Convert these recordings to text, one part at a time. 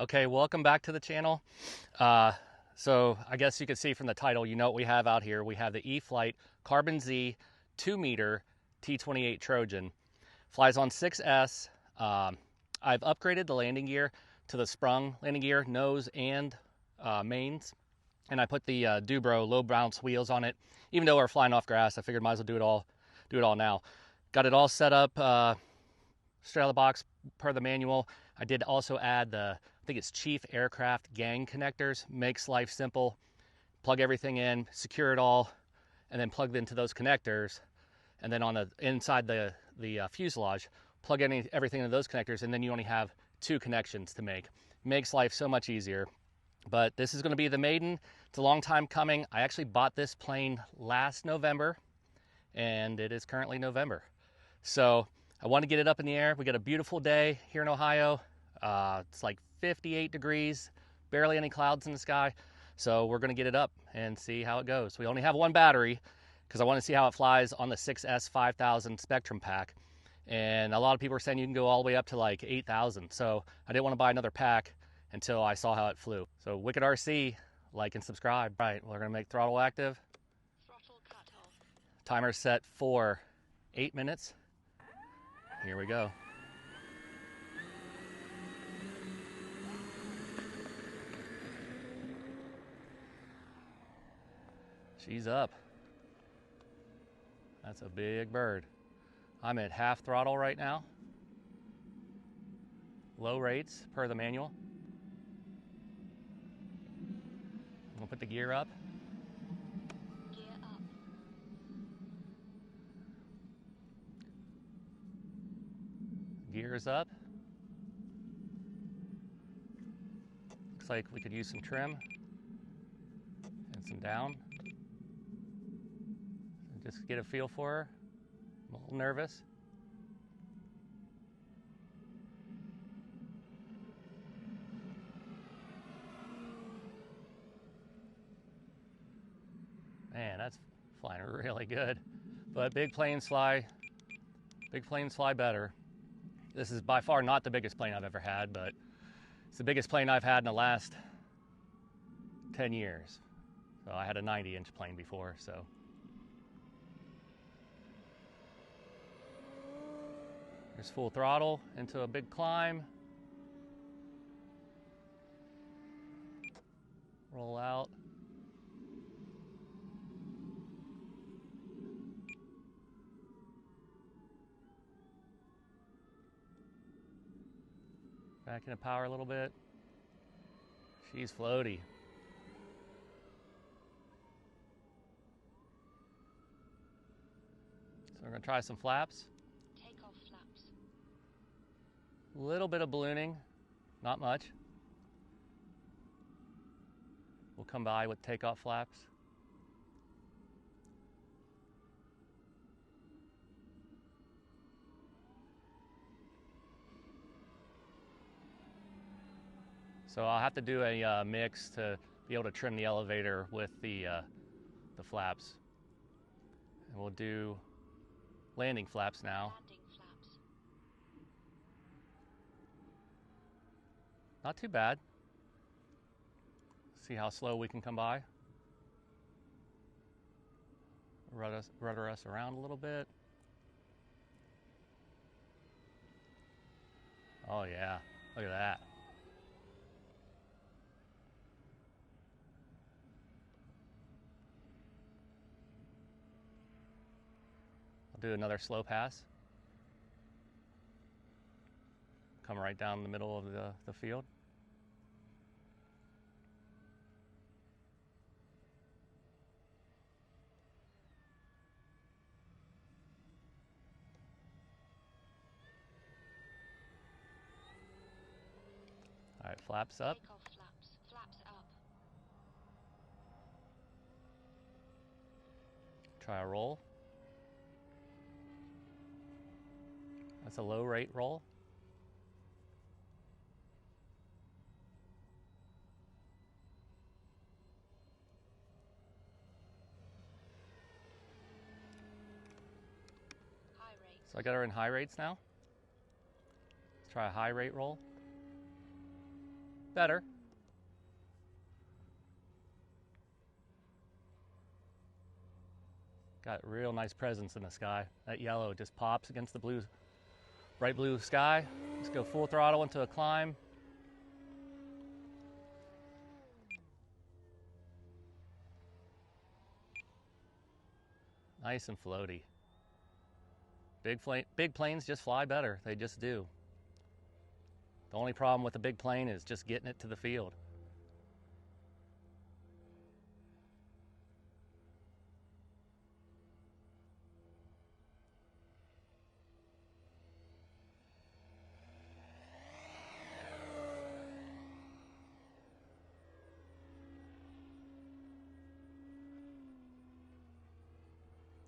Okay, welcome back to the channel. So I guess you can see from the title, you know what we have out here. We have the E-Flite Carbon Z 2-meter T-28 Trojan. Flies on 6S. I've upgraded the landing gear to the sprung landing gear, nose and mains. And I put the Dubro low bounce wheels on it. Even though we're flying off grass, I figured might as well do it all now. Got it all set up straight out of the box per the manual. I did also add I think it's Chief Aircraft gang connectors. Makes life simple. Plug everything in, secure it all, and then plug it into those connectors. And then on the inside the fuselage, plug everything into those connectors, and then you only have 2 connections to make. Makes life so much easier. But this is going to be the maiden. It's a long time coming. I actually bought this plane last November, and it is currently November. So I want to get it up in the air. We got a beautiful day here in Ohio. It's like 58 degrees, barely any clouds in the sky. So we're going to get it up and see how it goes. We only have 1 battery because I want to see how it flies on the 6S 5000 Spectrum pack. And a lot of people are saying you can go all the way up to like 8,000. So I didn't want to buy another pack until I saw how it flew. So WIKDRC, like and subscribe. All right, we're going to make throttle active. Throttle cut off. Timer set for 8 minutes. Here we go. She's up. That's a big bird. I'm at half throttle right now. Low rates per the manual. We'll put the gear up. Gear up. Gears up. Looks like we could use some trim and some down. Just get a feel for her. I'm a little nervous. Man, that's flying really good. But big planes fly better. This is by far not the biggest plane I've ever had, but it's the biggest plane I've had in the last 10 years. So I had a 90-inch plane before, so. There's full throttle into a big climb. Roll out. Back into power a little bit. She's floaty. So we're gonna try some flaps. Take off flaps. A little bit of ballooning, not much. We'll come by with takeoff flaps. So I'll have to do a mix to be able to trim the elevator with the flaps. And we'll do landing flaps now. Landing flaps. Not too bad. See how slow we can come by. Rudder us around a little bit. Oh yeah, look at that. I'll do another slow pass. Come right down the middle of the field. All right, flaps up. Take off flaps. Flaps up. Try a roll. That's a low rate roll. High rate. So I got her in high rates now. Let's try a high rate roll. Better. Got real nice presence in the sky. That yellow just pops against the blue, bright blue sky. Let's go full throttle into a climb. Nice and floaty. Big planes just fly better. They just do. The only problem with a big plane is just getting it to the field.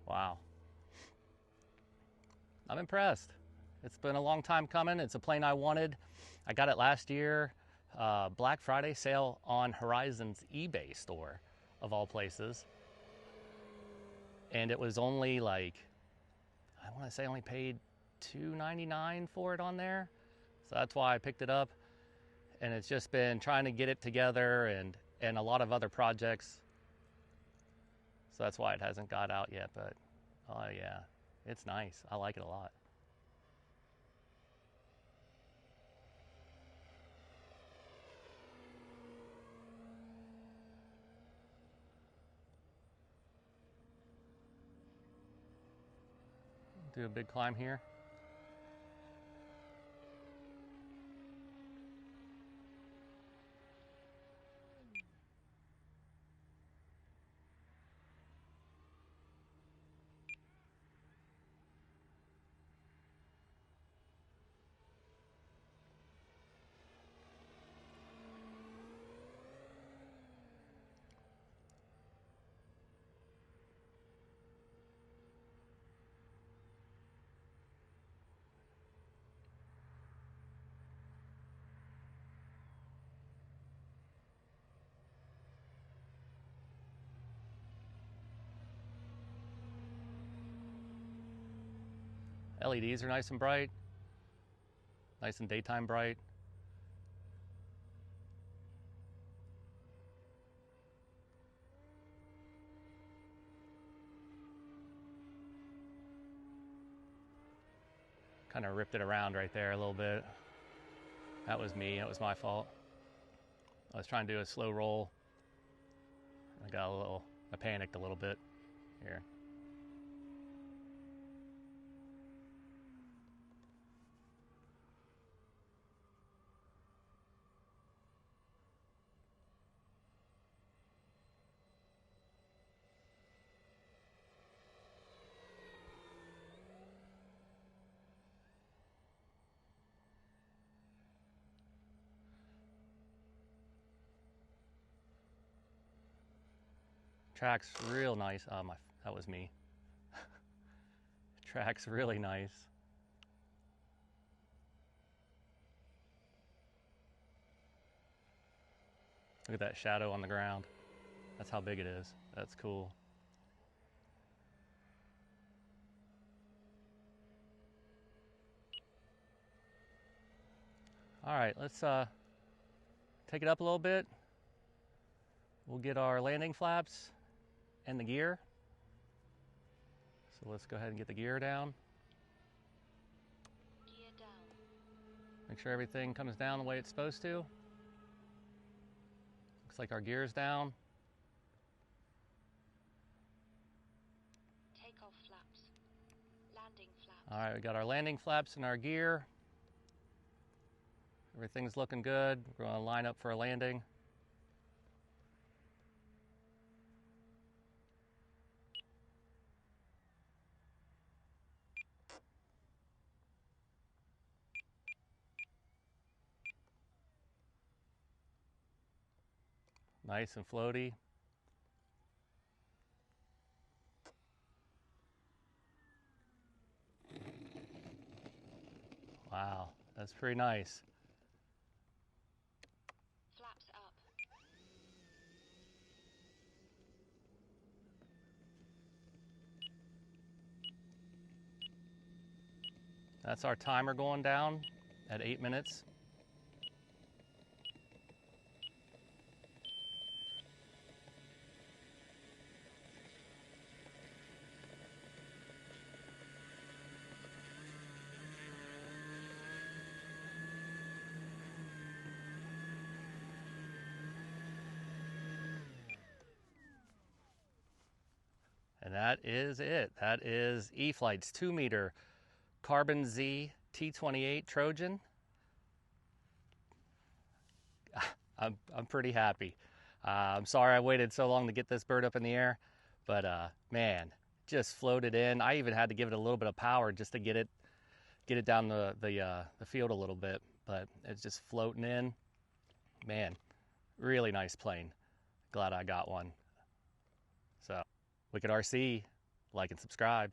Wow. I'm impressed. It's been a long time coming. It's a plane I wanted. I got it last year. Black Friday sale on Horizon's eBay store, of all places. And it was only like, I want to say I only paid $2.99 for it on there. So that's why I picked it up. And it's just been trying to get it together and a lot of other projects. So that's why it hasn't got out yet, but oh yeah, it's nice. I like it a lot. Do a big climb here. LEDs are nice and bright, nice and daytime bright. Kind of ripped it around right there a little bit. That was me, that was my fault. I was trying to do a slow roll. I panicked a little bit here. Track's real nice. That was me. Track's really nice. Look at that shadow on the ground. That's how big it is. That's cool. All right, let's take it up a little bit. We'll get our landing flaps and the gear. So let's go ahead and get the gear down. Gear down. Make sure everything comes down the way it's supposed to. Looks like our gear's down. Take off flaps. Landing flaps. All right, we got our landing flaps and our gear. Everything's looking good. We're going to line up for a landing. Nice and floaty. Wow, that's pretty nice. Flaps up. That's our timer going down at 8 minutes. And that is it. That is E-Flite's 2-meter Carbon Z T-28 Trojan. I'm pretty happy. I'm sorry I waited so long to get this bird up in the air, but man, just floated in. I even had to give it a little bit of power just to get it down the field a little bit, but it's just floating in. Man, really nice plane. Glad I got one. So, WIKDRC, like and subscribe.